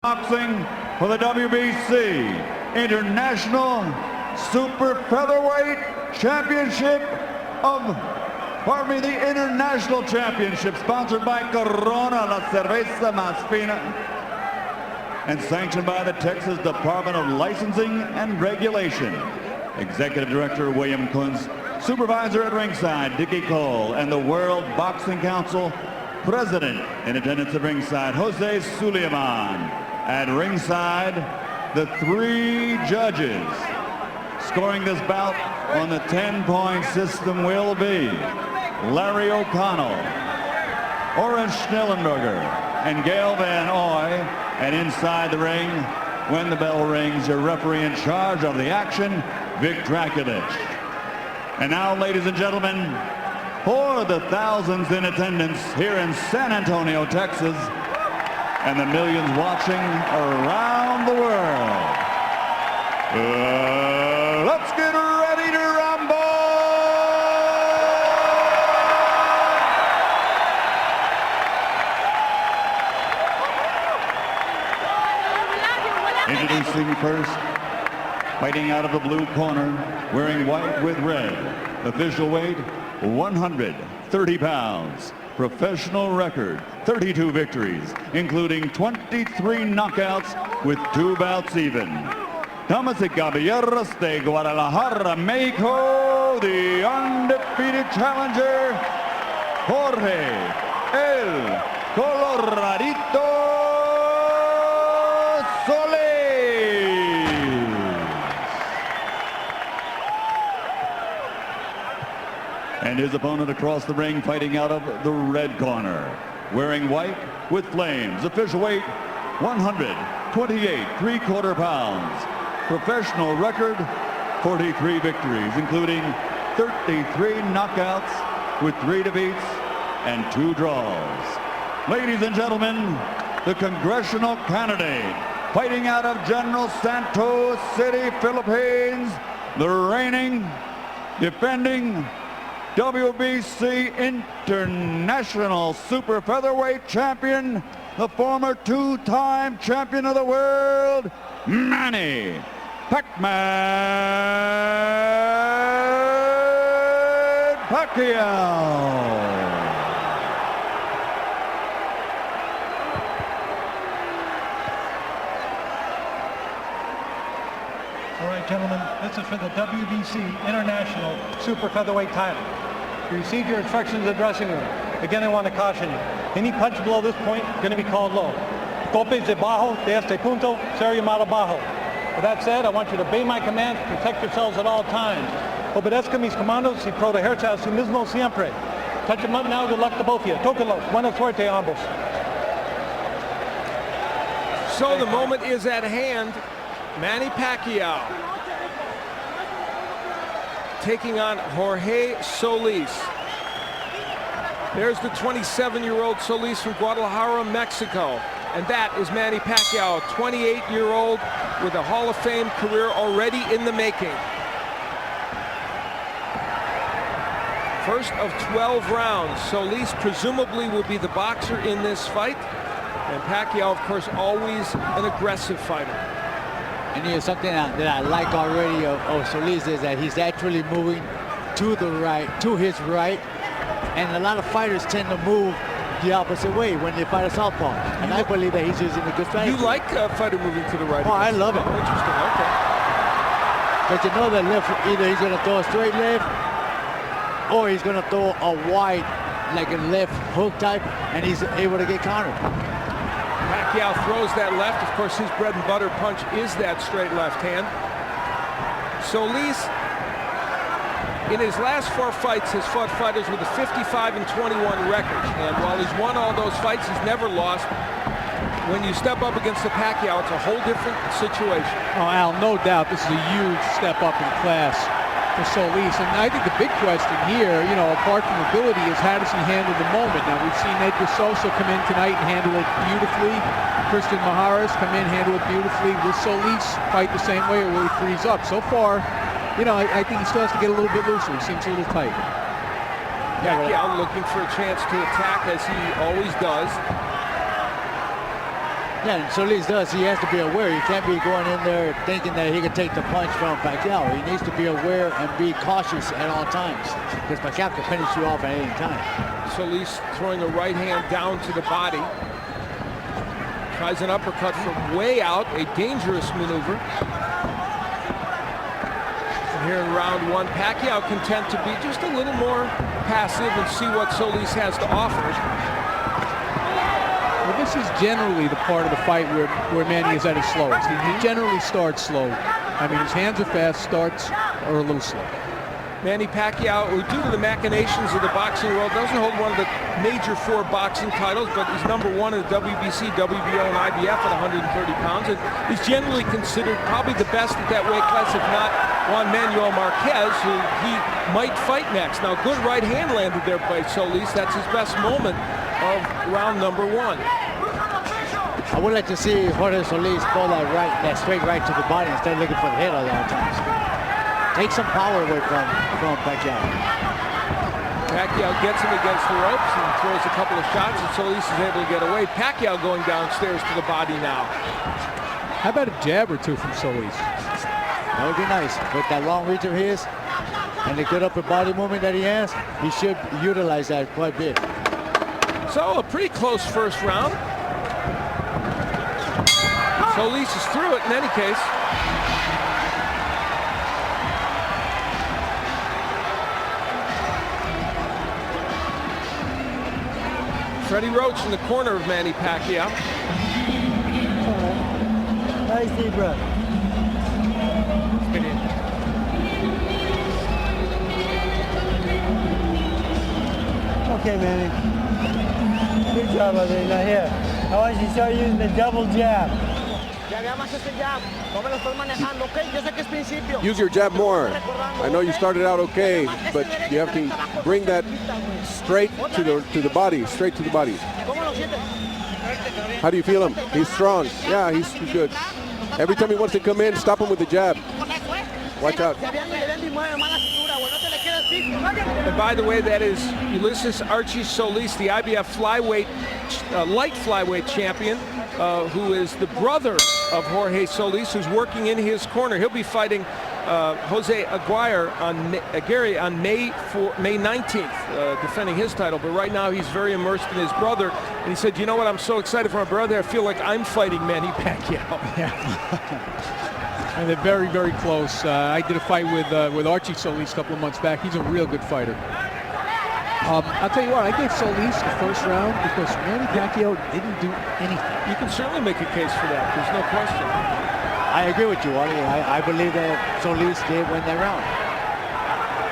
Boxing for the WBC International Super Featherweight Championship the International Championship, sponsored by Corona, La Cerveza Más Fina, and sanctioned by the Texas Department of Licensing and Regulation. Executive Director William Kuntz, Supervisor at ringside Dickie Cole, and the World Boxing Council President in attendance at ringside Jose Suleiman. At ringside, the three judges scoring this bout on the 10-point system will be Larry O'Connell, Oren Schnellenberger, and Gail Van Oy. And inside the ring, when the bell rings, your referee in charge of the action, Vic Draculich. And now, ladies and gentlemen, for the thousands in attendance here in San Antonio, Texas, and the millions watching around the world, let's get ready to rumble! Introducing first, fighting out of the blue corner, wearing white with red, official weight 130 pounds. Professional record, 32 victories, including 23 knockouts with 2 bouts even. Damas y caballeros de Guadalajara, Mexico, the undefeated challenger, Jorge El Coloradito Solis. And his opponent across the ring, fighting out of the red corner, wearing white with flames, official weight 128 3/4 pounds, professional record 43 victories, including 33 knockouts with 3 defeats and 2 draws. Ladies and gentlemen, the congressional candidate, fighting out of General Santos City, Philippines, the reigning, defending WBC International Super Featherweight Champion, the former 2-time champion of the world, Manny Pacquiao. All right, gentlemen, this is for the WBC International Super Featherweight title. You received your instructions in the dressing room. Again, I want to caution you. Any punch below this point going to be called low. Golpes debajo de este punto ser llamado bajo. With that said, I want you to obey my commands, protect yourselves at all times. Obedezca mis comandos y protegerse a sí mismo siempre. Touch them up now. Good luck to both of you. Tóquenlos. Buena suerte a ambos. So the moment is at hand. Manny Pacquiao taking on Jorge Solis. There's the 27-year-old Solis from Guadalajara, Mexico. And that is Manny Pacquiao, 28-year-old with a Hall of Fame career already in the making. First of 12 rounds. Solis presumably will be the boxer in this fight. And Pacquiao, of course, always an aggressive fighter. And here's something that I like already of Solis is that he's actually moving to the right, to his right. And a lot of fighters tend to move the opposite way when they fight a southpaw. And I believe that he's using a good strategy. You like a fighter moving to the right? Oh, I love it. Oh, interesting, okay. But you know that left, either he's going to throw a straight left or he's going to throw a wide, like a left hook type, and he's able to get countered. Pacquiao throws that left. Of course, his bread and butter punch is that straight left hand. Solis, in his last 4 fights, has fought fighters with a 55-21 record. And while he's won all those fights, he's never lost. When you step up against the Pacquiao, it's a whole different situation. Oh, Al, no doubt this is a huge step up in class for Solis. And I think the big question here, you know, apart from ability, is how does he handle the moment? Now, we've seen Edgar Sosa come in tonight and handle it beautifully. Christian Maharas come in, handle it beautifully. Will Solis fight the same way, or will he freeze up? So far, you know, I think he still has to get a little bit looser. He seems a little tight. Pacquiao looking for a chance to attack, as he always does. Yeah, and Solis does. He has to be aware. He can't be going in there thinking that he can take the punch from Pacquiao. He needs to be aware and be cautious at all times because Pacquiao can finish you off at any time. Solis throwing a right hand down to the body. Tries an uppercut from way out, a dangerous maneuver. And here in round one, Pacquiao content to be just a little more passive and see what Solis has to offer. Well, this is generally the part of the fight where Manny is at his slowest. He generally starts slow. I mean, his hands are fast, starts are a little slow. Manny Pacquiao, who due to the machinations of the boxing world, doesn't hold one of the major 4 boxing titles, but he's #1 in the WBC, WBO, and IBF at 130 pounds. And he's generally considered probably the best at that weight class, if not Juan Manuel Marquez, who he might fight next. Now, good right hand landed there by Solis. That's his best moment of round number 1. I would like to see Jorge Solis throw that straight right to the body instead of looking for the head all the times. Take some power away from Pacquiao. Pacquiao gets him against the ropes and throws a couple of shots, and Solis is able to get away. Pacquiao going downstairs to the body now. How about a jab or two from Solis? That would be nice. With that long reach of his and the good upper body movement that he has, he should utilize that quite a bit. So a pretty close first round. Solis is through it in any case. Freddie Roach in the corner of Manny Pacquiao. Nice deep breath. Okay, Manny. Good job, I think. Now here, I want you to start using the double jab. Use your jab more. I know you started out okay, but you have to bring that straight to the body, straight to the body. How do you feel him? He's strong. Yeah, he's good. Every time he wants to come in, stop him with the jab. Watch out. And by the way, that is Ulysses Archie Solis, the IBF flyweight, light flyweight champion, who is the brother of Jorge Solis, who's working in his corner. He'll be fighting Jose Aguirre on May 19th, defending his title. But right now, he's very immersed in his brother. And he said, you know what, I'm so excited for my brother, I feel like I'm fighting Manny Pacquiao. Yeah. And they're very, very close. I did a fight with Archie Solis a couple of months back. He's a real good fighter. I'll tell you what, I gave Solis the first round because Manny Pacquiao didn't do anything. You can certainly make a case for that. There's no question. I agree with you, Wally. I believe that Solis did win that round.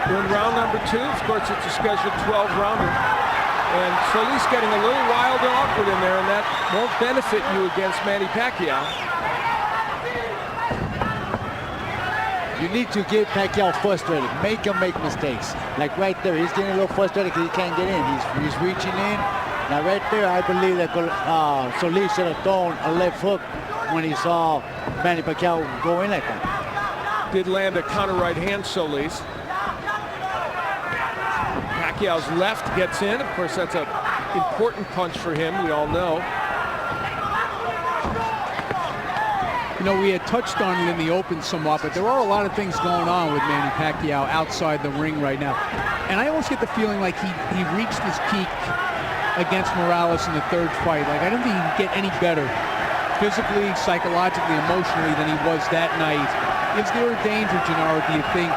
We're in round number 2. Of course, it's a scheduled 12-rounder. And Solis getting a little wild and awkward in there, and that won't benefit you against Manny Pacquiao. You need to get Pacquiao frustrated. Make him make mistakes. Like right there, he's getting a little frustrated because he can't get in. He's reaching in. Now right there, I believe that Solis should have thrown a left hook when he saw Manny Pacquiao go in like that. Did land a counter right hand, Solis. Pacquiao's left gets in. Of course, that's an important punch for him, we all know. You know, we had touched on it in the open somewhat, but there are a lot of things going on with Manny Pacquiao outside the ring right now. And I almost get the feeling like he reached his peak against Morales in the 3rd fight. Like, I don't think he can get any better physically, psychologically, emotionally than he was that night. Is there a danger, Gennaro, do you think,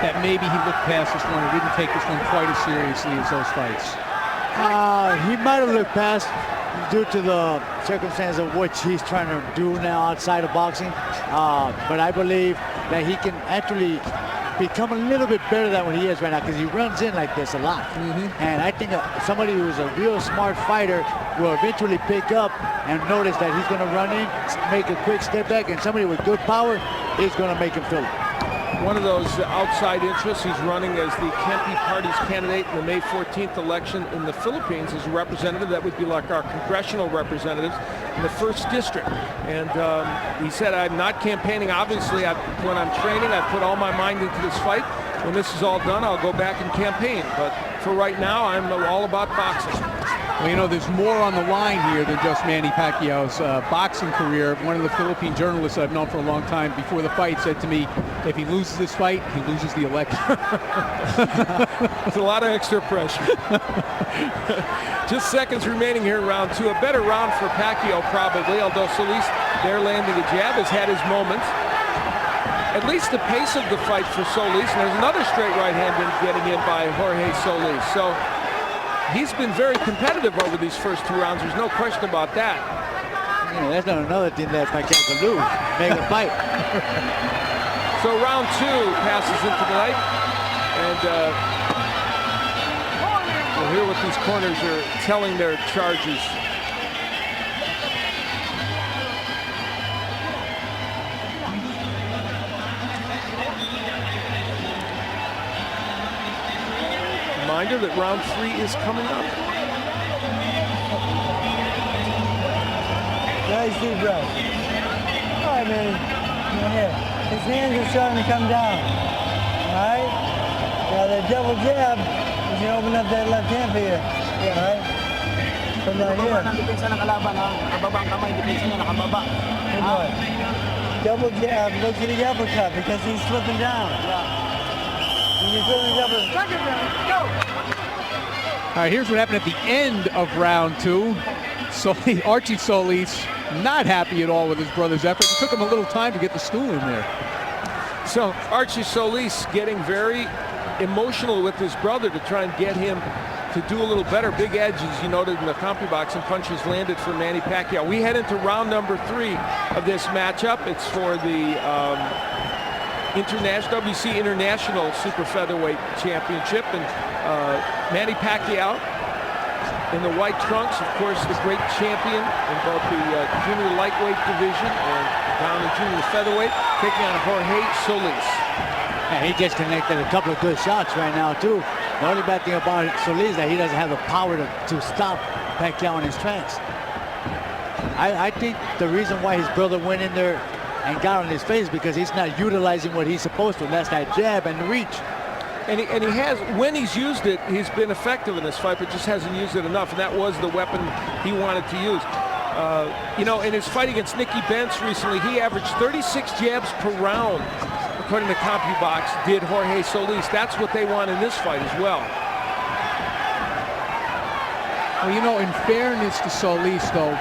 that maybe he looked past this one and didn't take this one quite as seriously as those fights? He might have looked past due to the circumstance of which he's trying to do now outside of boxing. But I believe that he can actually become a little bit better than what he is right now because he runs in like this a lot. And I think somebody who's a real smart fighter will eventually pick up and notice that he's going to run in, make a quick step back, and somebody with good power is going to make him feel it. One of those outside interests, he's running as the Kempe Party's candidate in the May 14th election in the Philippines as a representative. That would be like our congressional representatives in the 1st district. And he said, I'm not campaigning. Obviously, when I'm training, I put all my mind into this fight. When this is all done, I'll go back and campaign. But for right now, I'm all about boxing. Well, you know, there's more on the line here than just Manny Pacquiao's boxing career. One of the Philippine journalists I've known for a long time before the fight said to me, if he loses this fight, he loses the election. It's a lot of extra pressure. Just seconds remaining here in round two. A better round for Pacquiao probably, although Solis there landing a jab has had his moments. At least the pace of the fight for Solis, and there's another straight right hand getting in by Jorge Solis. So he's been very competitive over these first 2 rounds. There's no question about that. Yeah, that's not another thing that Pacquiao can lose. Make a fight. So round 2 passes into the night, and we'll hear what these corners are telling their charges. Reminder that round 3 is coming up. Nice deep breath. All right, man. Here. His hands are starting to come down. All right? Now that double jab, you can open up that left hand for you. Yeah, all right? From down here. Good boy. Double jab, look to the uppercut because he's slipping down. You're feeling double. All right, here's what happened at the end of round 2. Archie Solis not happy at all with his brother's effort. It took him a little time to get the stool in there. So Archie Solis getting very emotional with his brother to try and get him to do a little better. Big edge, as you noted in the CompuBox, and punches landed for Manny Pacquiao. We head into round number 3 of this matchup. It's for the WC International Super Featherweight Championship, and Manny Pacquiao in the white trunks, of course, the great champion in both the junior lightweight division and down in junior featherweight, taking on Jorge Solis. Yeah, he just connected a couple of good shots right now, too. The only bad thing about Solis is that he doesn't have the power to stop Pacquiao in his tracks. I think the reason why his brother went in there and got on his face because he's not utilizing what he's supposed to, and that's that jab and the reach. And he has, when he's used it, he's been effective in this fight, but just hasn't used it enough, and that was the weapon he wanted to use. You know, in his fight against Nicky Benz recently, he averaged 36 jabs per round, according to CompuBox, did Jorge Solis. That's what they want in this fight as well. Well, you know, in fairness to Solis, though,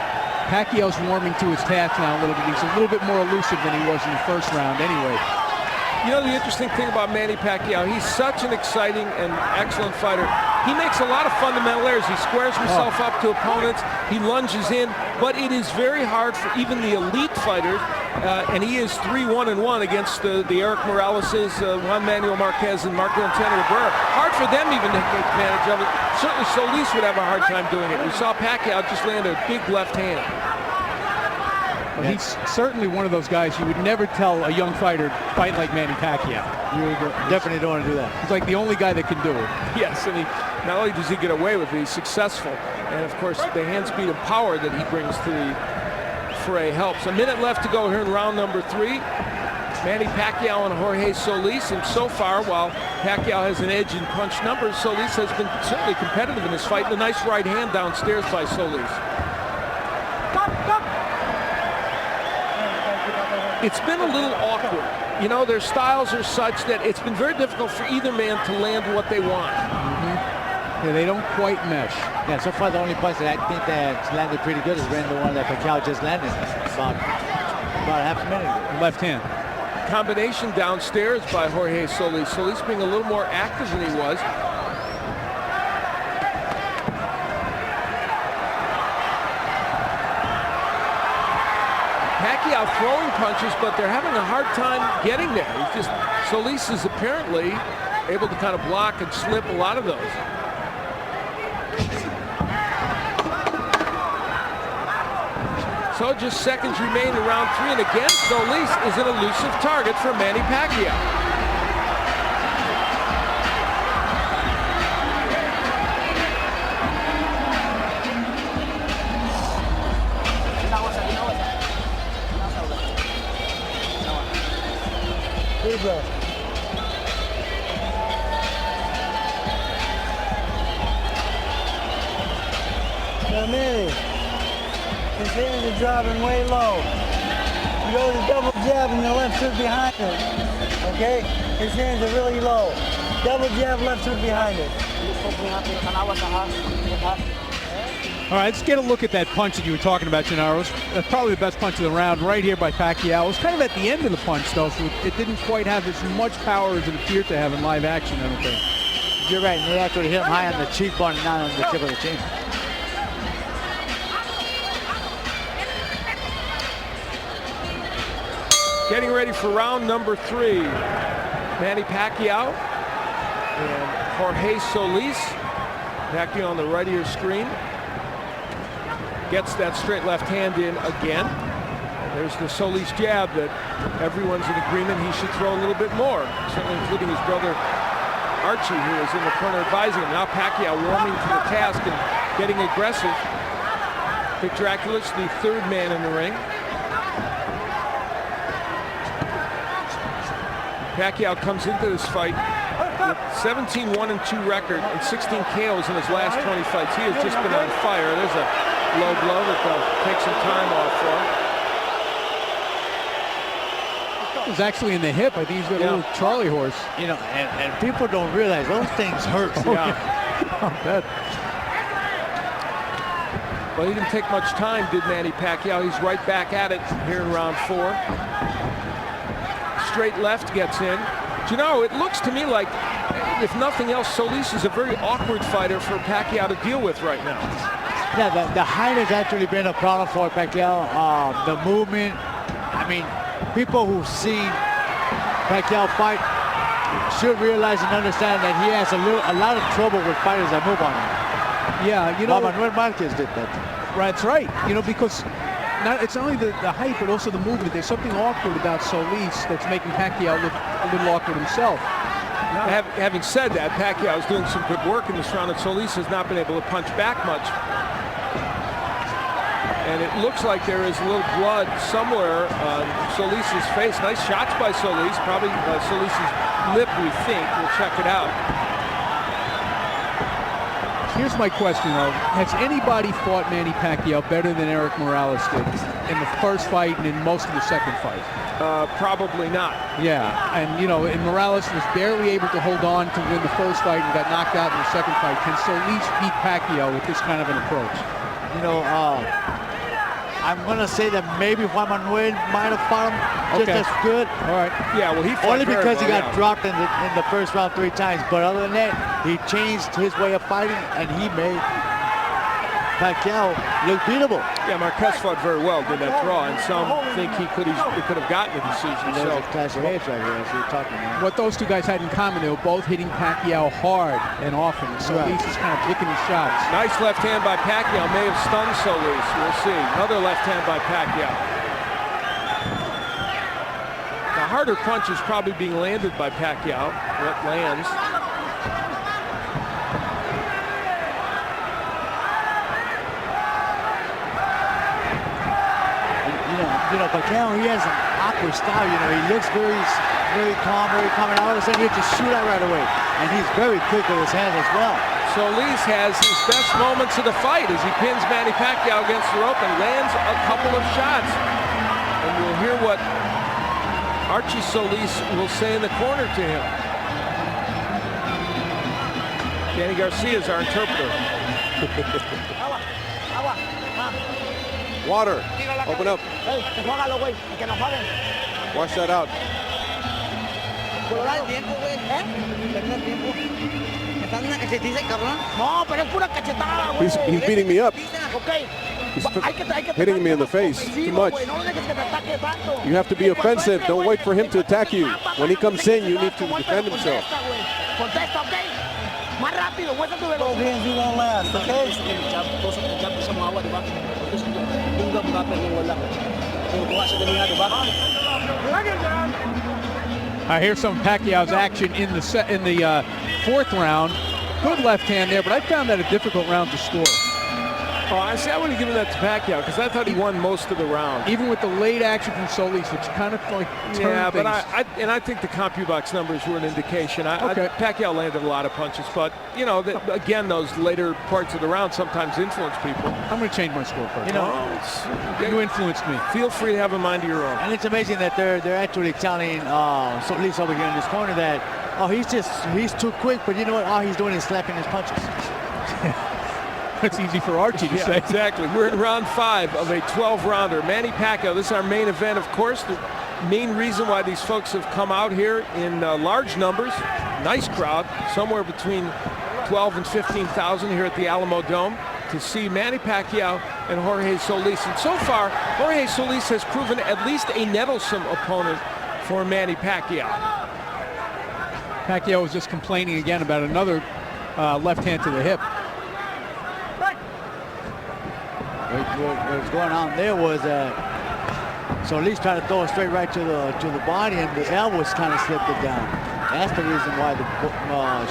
Pacquiao's warming to his task now a little bit. He's a little bit more elusive than he was in the first round anyway. You know, the interesting thing about Manny Pacquiao, he's such an exciting and excellent fighter. He makes a lot of fundamental errors. He squares himself up to opponents. He lunges in, but it is very hard for even the elite fighters, and he is 3-1-1 against the Erik Moraleses, Juan Manuel Marquez, and Marco Antonio Barrera. Hard for them even to take advantage of it. Certainly Solis would have a hard time doing it. We saw Pacquiao just land a big left hand. Well, he's certainly one of those guys you would never tell a young fighter fight like Manny Pacquiao. You definitely don't want to do that. He's like the only guy that can do it. Yes, and he not only does he get away with it, he's successful. And of course, the hand speed and power that he brings to the fray helps. A minute left to go here in round number 3. Manny Pacquiao and Jorge Solis, and so far, while Pacquiao has an edge in punch numbers, Solis has been certainly competitive in this fight. And a nice right hand downstairs by Solis. It's been a little awkward. You know, their styles are such that it's been very difficult for either man to land what they want. Yeah, they don't quite mesh. Yeah, so far the only punch that I think that's landed pretty good has been the one that Pacquiao just landed about half a minute ago. Left hand. Combination downstairs by Jorge Solis. Solis being a little more active than he was. Pacquiao throwing punches, but they're having a hard time getting there. He's just, Solis is apparently able to kind of block and slip a lot of those. So just seconds remain in round 3, and again, Solis is an elusive target for Manny Pacquiao. But Manny, his hands are dropping way low. You go to the double jab and the left hook behind it. Okay? His hands are really low. Double jab, left hook behind it. All right, let's get a look at that punch that you were talking about, Gennaro. That's probably the best punch of the round right here by Pacquiao. It was kind of at the end of the punch, though, so it didn't quite have as much power as it appeared to have in live action, I don't think. You're right, and they actually hit him high on the cheekbone and not on the tip of the chin. Getting ready for round number 3. Manny Pacquiao and Jorge Solis. Pacquiao on the right of your screen. Gets that straight left hand in again. There's the Solis jab that everyone's in agreement he should throw a little bit more, certainly including his brother Archie, who is in the corner advising him. Now Pacquiao warming to the task and getting aggressive. Vic Draculis, the third man in the ring. Pacquiao comes into this fight with 17-1-2 record and 16 KOs in his last 20 fights. He has just been on fire. There's a low blow that they'll take some time off for. It was actually in the hip. I think he's got a little Charlie horse. You know, and people don't realize those things hurt. I bet. Well, he didn't take much time, did Manny Pacquiao. He's right back at it here in round 4. Straight left gets in. You know, it looks to me like, if nothing else, Solis is a very awkward fighter for Pacquiao to deal with right now. Yeah, the height has actually been a problem for Pacquiao. The movement. I mean, people who've seen Pacquiao fight should realize and understand that he has a lot of trouble with fighters that move on him. Yeah, you know, Manuel Marquez did that. That's right. You know, because it's not only the height, but also the movement. There's something awkward about Solis that's making Pacquiao look a little awkward himself. Having said that, Pacquiao is doing some good work in this round, and Solis has not been able to punch back much. And it looks like there is a little blood somewhere on Solis' face. Nice shots by Solis. Probably Solis' lip, we think. We'll check it out. Here's my question, though. Has anybody fought Manny Pacquiao better than Erik Morales did in the first fight and in most of the second fight? Probably not. Yeah, and you know, and Morales was barely able to hold on to win the first fight and got knocked out in the second fight. Can Solis beat Pacquiao with this kind of an approach? You know, I'm gonna say that maybe Juan Manuel might have fought him just as good. All right. Yeah, well, he fought only because he got well, dropped in the first round 3 times. But other than that, he changed his way of fighting, and he made Pacquiao look beatable. Yeah, Marquez fought very well, did that draw, and some think he could have gotten a decision. There's a clash of heads right here, as we were talking about. What those two guys had in common, they were both hitting Pacquiao hard and often. Solis is kind of picking his shots. Nice left hand by Pacquiao, may have stunned Solis. We'll see. Another left hand by Pacquiao. The harder punch is probably being landed by Pacquiao. What lands? You know, Pacquiao, he has an awkward style. You know, he looks very calm, and all of a sudden he'll just shoot out right away. And he's very quick with his hands as well. Solis has his best moments of the fight as he pins Manny Pacquiao against the rope and lands a couple of shots. And we'll hear what Archie Solis will say in the corner to him. Danny Garcia is our interpreter. Water. Open up. Wash that out. He's beating me up. He's hitting me in the face too much. You have to be offensive. Don't wait for him to attack you. When he comes in, you need to defend himself. Both hands you won't last, okay? Here's some Pacquiao's action in the 4th round. Good left hand there, but I found that a difficult round to score. Oh, I see. I would have given that to Pacquiao because I thought he won most of the round. Even with the late action from Solis, which kind of like turned but things. I think the CompuBox numbers were an indication. Okay. Pacquiao landed a lot of punches, but you know, again, those later parts of the round sometimes influence people. I'm going to change my score first. You know, you influenced me. Feel free to have a mind of your own. And it's amazing that they're actually telling Solis over here in this corner that, oh, he's too quick, but you know what? All he's doing is slapping his punches. It's easy for Archie to say. Exactly. We're in round 5 of a 12-rounder. Manny Pacquiao, this is our main event, of course. The main reason why these folks have come out here in large numbers. Nice crowd, somewhere between 12 and 15,000 here at the Alamodome to see Manny Pacquiao and Jorge Solis. And so far, Jorge Solis has proven at least a nettlesome opponent for Manny Pacquiao. Pacquiao was just complaining again about another left hand to the hip. What was going on there was Solis tried to throw it straight right to the body, and the elbows kind of slipped it down. That's the reason why the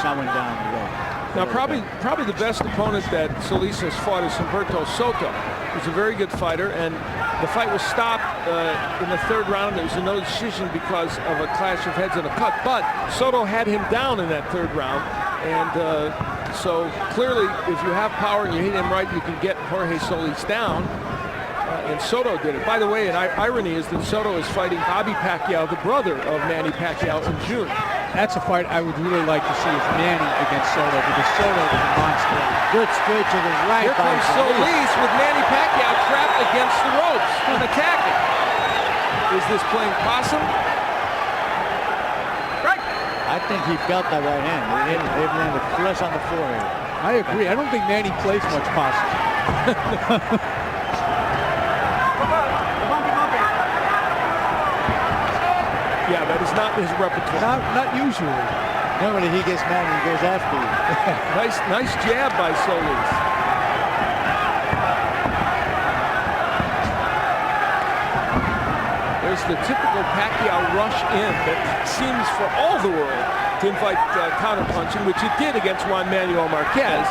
shot went down the road. Now, probably the best opponent that Solis has fought is Humberto Soto. He's a very good fighter, and the fight was stopped in the 3rd round. There was a no decision because of a clash of heads and a cut, but Soto had him down in that 3rd round, and so clearly, if you have power and you hit him right, you can get Jorge Solis down. And Soto did it. By the way, an irony is that Soto is fighting Bobby Pacquiao, the brother of Manny Pacquiao, in June. That's a fight I would really like to see, is Manny against Soto, because Soto is a monster. Good straight to the right. Here comes Solis with Manny Pacquiao trapped against the ropes and attacking. Is this playing possum? I think he felt that right hand. It landed flush on the forehead. I agree. I don't think Manny plays much possum. Yeah, that is not his repertoire. Not usually. Normally he gets mad and he goes after you. Nice jab by Solis. There's the typical Pacquiao rush in that seems for all the world to invite counterpunching, which it did against Juan Manuel Marquez,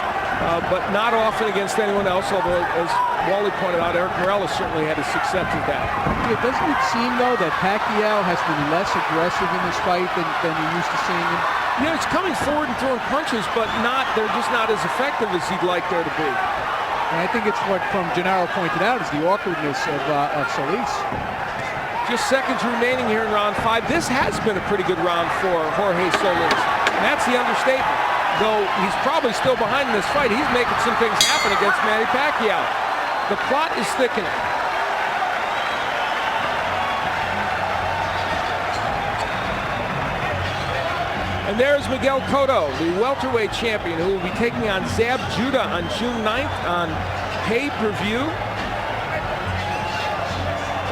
but not often against anyone else, although, as Wally pointed out, Erik Morales certainly had his success with that. Yeah, doesn't it seem, though, that Pacquiao has been less aggressive in this fight than we used to seeing him? You know, he's coming forward and throwing punches, but they're just not as effective as he'd like there to be. And I think it's what, from Gennaro pointed out, is the awkwardness of Solis. Just seconds remaining here in round 5. This has been a pretty good round for Jorge Solis, and that's the understatement. Though he's probably still behind in this fight, he's making some things happen against Manny Pacquiao. The plot is thickening. And there's Miguel Cotto, the welterweight champion, who will be taking on Zab Judah on June 9th on pay-per-view.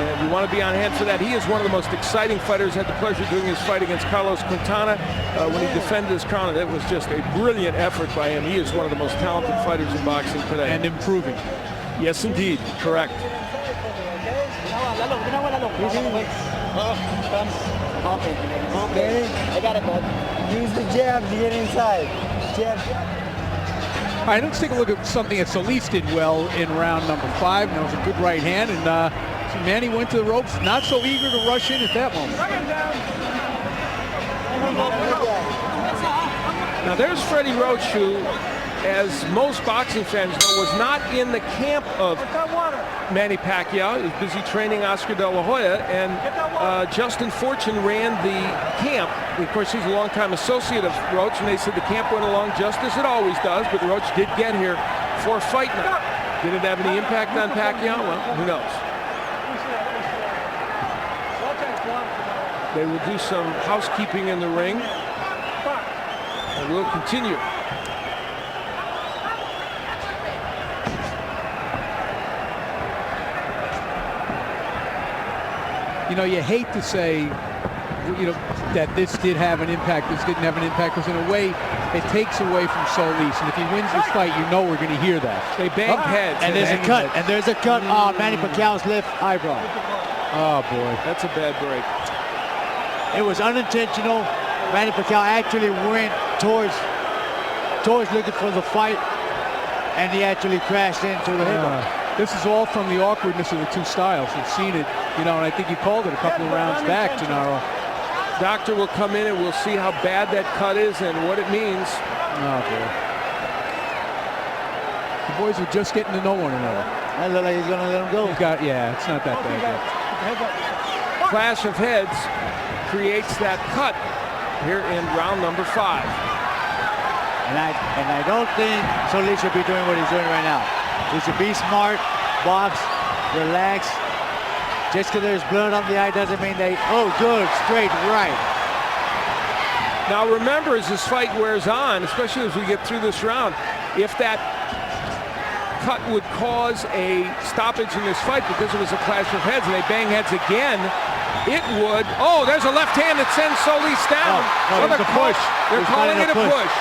And you want to be on hand for that. He is one of the most exciting fighters. Had the pleasure of doing his fight against Carlos Quintana when he defended his crown. It was just a brilliant effort by him. He is one of the most talented fighters in boxing today. And improving. Yes, indeed. Correct. Use the jab to get inside. Jab. All right, let's take a look at something that Solis did well in round number 5. And that was a good right hand. And Manny went to the ropes, not so eager to rush in at that moment. Now there's Freddie Roach, who, as most boxing fans know, was not in the camp of Manny Pacquiao. He was busy training Oscar De La Hoya, and Justin Fortune ran the camp. Of course, he's a longtime associate of Roach, and they said the camp went along just as it always does, but Roach did get here for fight night. Did it have any impact on Pacquiao? Well, who knows? They will do some housekeeping in the ring, and we'll continue. You know, you hate to say, you know, that this did have an impact, this didn't have an impact, because in a way, it takes away from Solis. And if he wins this fight, you know we're going to hear that. They banged heads. And there's a cut. And there's a cut on Manny Pacquiao's left eyebrow. Oh, boy. That's a bad break. It was unintentional. Manny Pacquiao actually went towards looking for the fight. and he actually crashed into the head. This is all from the awkwardness of the two styles. We've seen it, you know, and I think you called it a couple of rounds back, Gennaro. Doctor will come in and we'll see how bad that cut is and what it means. Oh, boy. The boys are just getting to know one another. I look like he's going to let him go. Yeah, it's not that bad. Clash of heads creates that cut here in round number 5. And I don't think Solis should be doing what he's doing right now. He should be smart, box, relax. Just because there's blood on the eye doesn't mean they, oh, good, straight right. Now remember, as this fight wears on, especially as we get through this round, if that cut would cause a stoppage in this fight because it was a clash of heads and they bang heads again, it would. Oh, there's a left hand that sends Solis down. No, it's a push. They're calling it a push.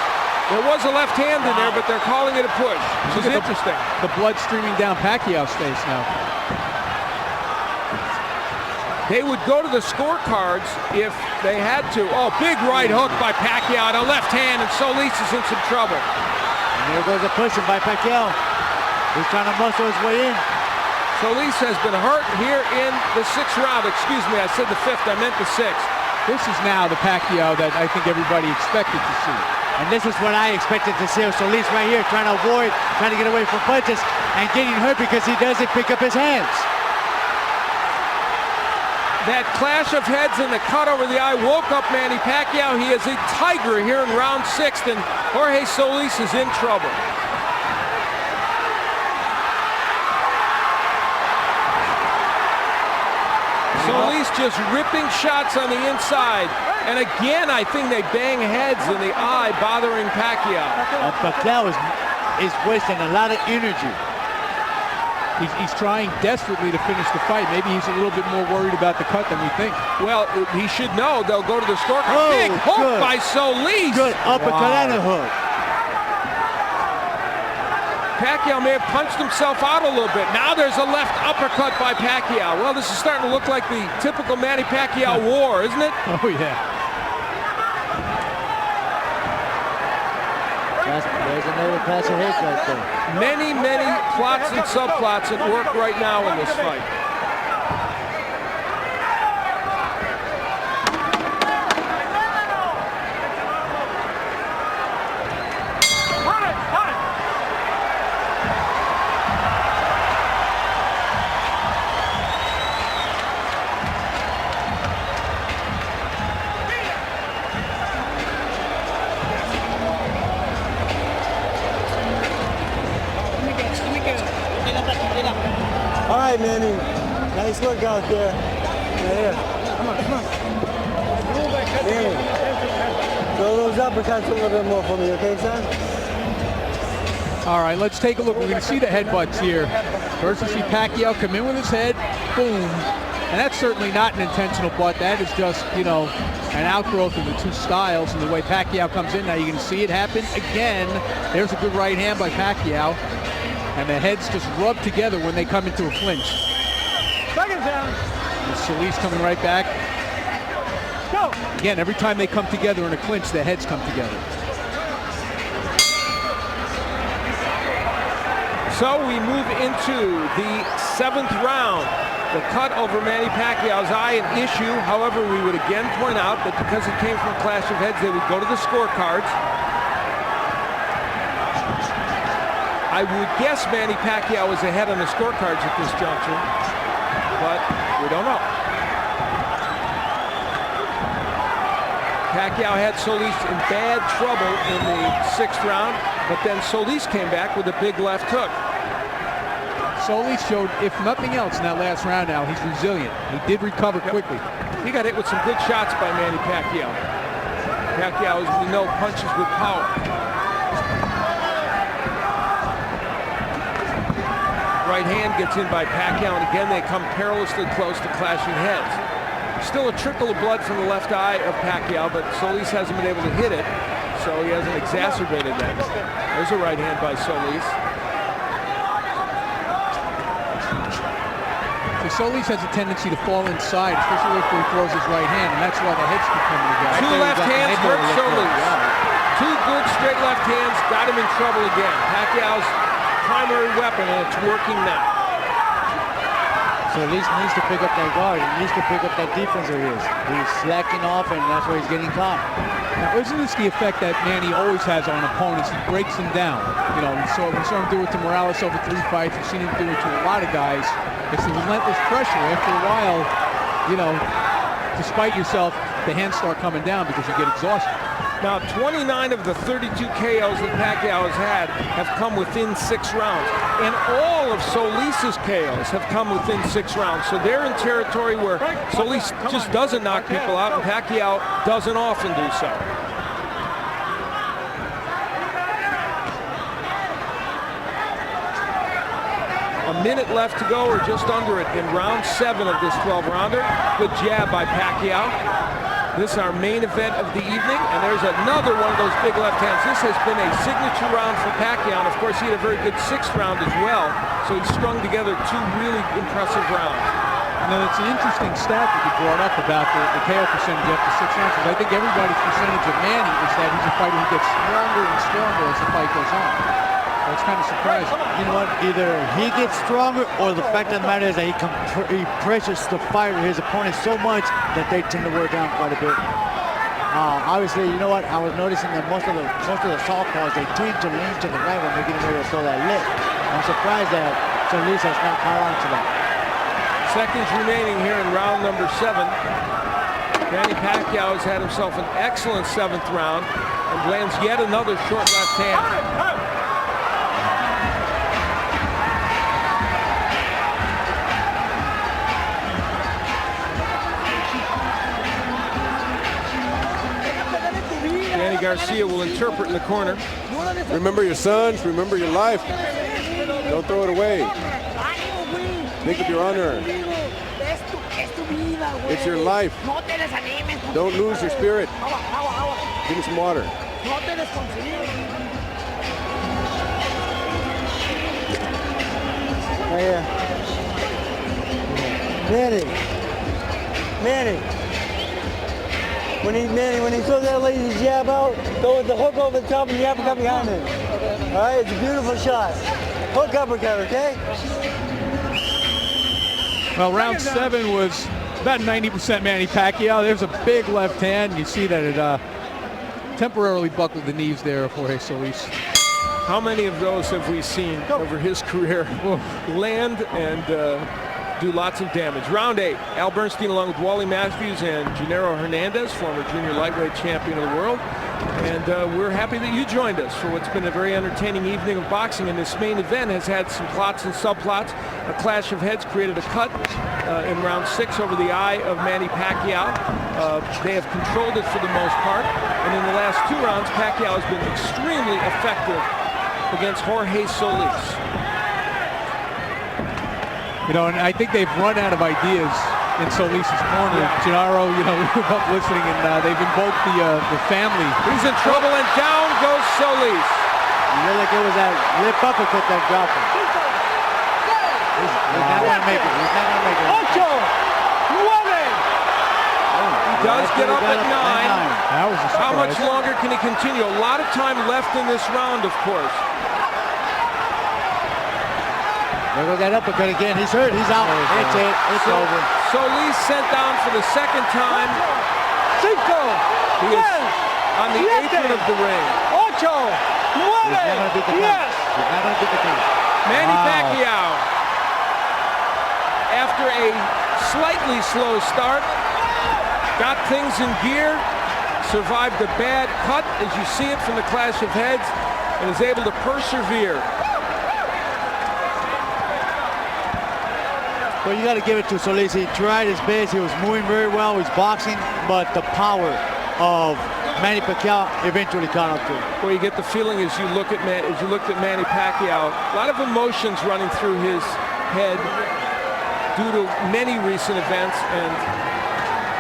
There was a left hand in there, but they're calling it a push, which is interesting. The blood streaming down Pacquiao's face now. They would go to the scorecards if they had to. Oh, big right hook by Pacquiao, a left hand, and Solis is in some trouble. And there goes a pushing by Pacquiao. He's trying to muscle his way in. Solis has been hurt here in the 6th round. Excuse me, I said the 5th, I meant the 6th. This is now the Pacquiao that I think everybody expected to see. And this is what I expected to see. Solis right here trying to avoid, trying to get away from punches and getting hurt because he doesn't pick up his hands. That clash of heads and the cut over the eye woke up Manny Pacquiao. He is a tiger here in round 6, and Jorge Solis is in trouble. Solis just ripping shots on the inside. And again, I think they bang heads in the eye, bothering Pacquiao. And Pacquiao is wasting a lot of energy. He's trying desperately to finish the fight. Maybe he's a little bit more worried about the cut than we think. Well, he should know. They'll go to the scorecard. Oh, big hook by Solis. Good uppercut and a hook. Pacquiao may have punched himself out a little bit. Now there's a left uppercut by Pacquiao. Well, this is starting to look like the typical Manny Pacquiao war, isn't it? Oh, yeah. There's another clash of heads right there. Many, many plots and subplots at work right now in this fight. All right, Manny. Nice look out there. Right here. Come on. Manny, throw those uppercuts a little bit more for me, okay, son? All right, let's take a look. We're going to see the headbutts here. First, we see Pacquiao come in with his head, boom. And that's certainly not an intentional butt. That is just, you know, an outgrowth of the two styles and the way Pacquiao comes in. Now you can see it happen again. There's a good right hand by Pacquiao. And the heads just rub together when they come into a clinch. Second down. And Solis coming right back. Go. Again, every time they come together in a clinch, the heads come together. So we move into the 7th round. The cut over Manny Pacquiao's eye, an issue. However, we would again point out that because it came from a clash of heads, they would go to the scorecards. I would guess Manny Pacquiao is ahead on the scorecards at this juncture, but we don't know. Pacquiao had Solis in bad trouble in the 6th round, but then Solis came back with a big left hook. Solis showed, if nothing else, in that last round now, he's resilient. He did recover quickly. He got hit with some good shots by Manny Pacquiao. Pacquiao, as we know, punches with power. Right hand gets in by Pacquiao, and again they come perilously close to clashing heads. Still a trickle of blood from the left eye of Pacquiao, but Solis hasn't been able to hit it, so he hasn't exacerbated that. There's a right hand by Solis. So Solis has a tendency to fall inside, especially if he throws his right hand, and that's why the heads keep coming together. Two left hands hurt Solis. Two good straight left hands got him in trouble again. Pacquiao's primary weapon, and it's working now. So at least needs to pick up that guard. He needs to pick up that defense of his. He's slacking off, and that's where he's getting caught. Now, isn't this the effect that Manny always has on opponents? He breaks them down. You know, we saw him do it to Morales over 3 fights. We've seen him do it to a lot of guys. It's the relentless pressure. After a while, you know, despite yourself, the hands start coming down because you get exhausted. Now, 29 of the 32 KOs that Pacquiao has had have come within 6 rounds. And all of Solis's KOs have come within 6 rounds. So they're in territory where Solis just doesn't knock people out, and Pacquiao doesn't often do so. A minute left to go, or just under it, in round 7 of this 12-rounder. Good jab by Pacquiao. This is our main event of the evening, and there's another one of those big left hands. This has been a signature round for Pacquiao, and of course he had a very good 6th round as well, so he strung together 2 really impressive rounds. Now, it's an interesting stat that you brought up about the KO percentage after 6 rounds, because I think everybody's percentage of Manny is that he's a fighter who gets stronger and stronger as the fight goes on. So it's kind of surprising. You know what? Either he gets stronger, or the fact of the matter is that he pressures the fighter, his opponent, so much that they tend to wear down quite a bit. Obviously, you know what? I was noticing that most of the southpaws, they tend to lean to the right when they're getting ready to throw that lift. I'm surprised that Solis has not caught on to that. Seconds remaining here in round number 7. Manny Pacquiao has had himself an excellent 7th round and lands yet another short left hand. Garcia will interpret in the corner. Remember your sons, remember your life. Don't throw it away. Think of your honor. It's your life. Don't lose your spirit. Give me some water. Right here. Manny. When he throws that lazy jab out, go with the hook over the top and the uppercut behind it. All right, it's a beautiful shot. Hook uppercut, okay? Well, round 7 was about 90% Manny Pacquiao. There's a big left hand. You see that it temporarily buckled the knees there of Jorge Solis. How many of those have we seen over his career land and do lots of damage? Round 8, Al Bernstein along with Wally Matthews and Gennaro Hernandez, former junior lightweight champion of the world. And we're happy that you joined us for what's been a very entertaining evening of boxing. And this main event has had some plots and subplots. A clash of heads created a cut in round 6 over the eye of Manny Pacquiao. They have controlled it for the most part. And in the last 2 rounds, Pacquiao has been extremely effective against Jorge Solis. You know, and I think they've run out of ideas in Solis's corner. Gennaro, you know, we were up listening, and they've invoked the family. He's in trouble, and down goes Solis. You look like it was that lip uppercut that dropped him. He's not going to make it. He's not going to make it. Ocho! Nueve! He does get up at 9. That was a surprise. How much longer can he continue? A lot of time left in this round, of course. There goes that uppercut again. He's hurt. He's out. It's it. It's over. Solis sent down for the 2nd time. Cinco! He is on the apron of the ring. Ocho! Nueve! He's not going to beat the king. He's not going to beat the king. Manny Pacquiao, after a slightly slow start, got things in gear, survived a bad cut, as you see it from the clash of heads, and is able to persevere. Well, you got to give it to Solis. He tried his best. He was moving very well. He was boxing, but the power of Manny Pacquiao eventually caught up to him. Well, you get the feeling as you looked at Manny Pacquiao, a lot of emotions running through his head due to many recent events, and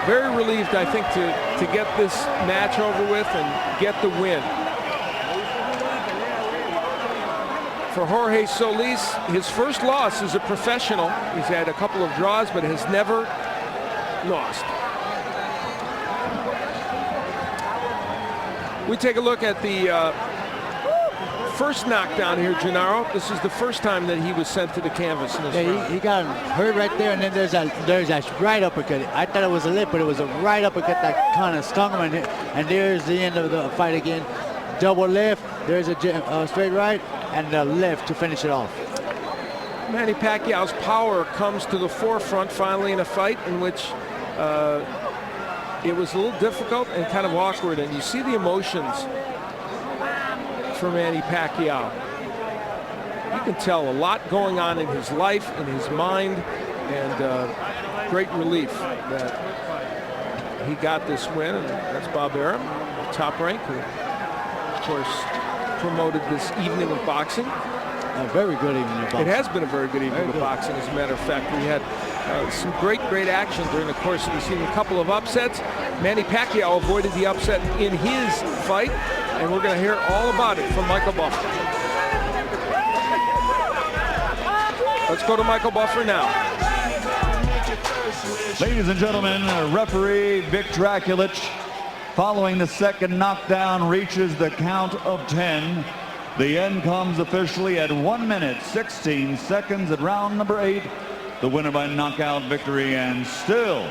very relieved, I think, to get this match over with and get the win. For Jorge Solis, his first loss as a professional. He's had a couple of draws, but has never lost. We take a look at the first knockdown here, Gennaro. This is the first time that he was sent to the canvas in this round. He got hurt right there, and then there's that right uppercut. I thought it was a lip, but it was a right uppercut that kind of stung him, and there's the end of the fight again. Double left, there's a straight right, and the left to finish it off. Manny Pacquiao's power comes to the forefront finally in a fight in which it was a little difficult and kind of awkward, and you see the emotions for Manny Pacquiao. You can tell a lot going on in his life, in his mind, and great relief that he got this win. And that's Bob Arum, Top Rank, who, of course, promoted this evening of boxing. A very good evening of boxing. It has been a very good evening of boxing, as a matter of fact. We had some great action during the course of the evening. A couple of upsets. Manny Pacquiao avoided the upset in his fight, and we're going to hear all about it from Michael Buffer. Let's go to Michael Buffer now. Ladies and gentlemen, referee Vic Draculich, following the second knockdown, reaches the count of 10. The end comes officially at 1 minute, 16 seconds at round number 8. The winner by knockout victory, and still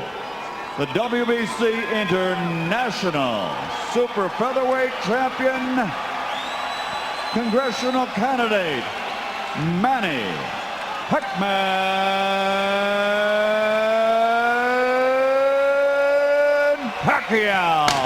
the WBC International Super Featherweight Champion, congressional candidate, Manny Pacquiao.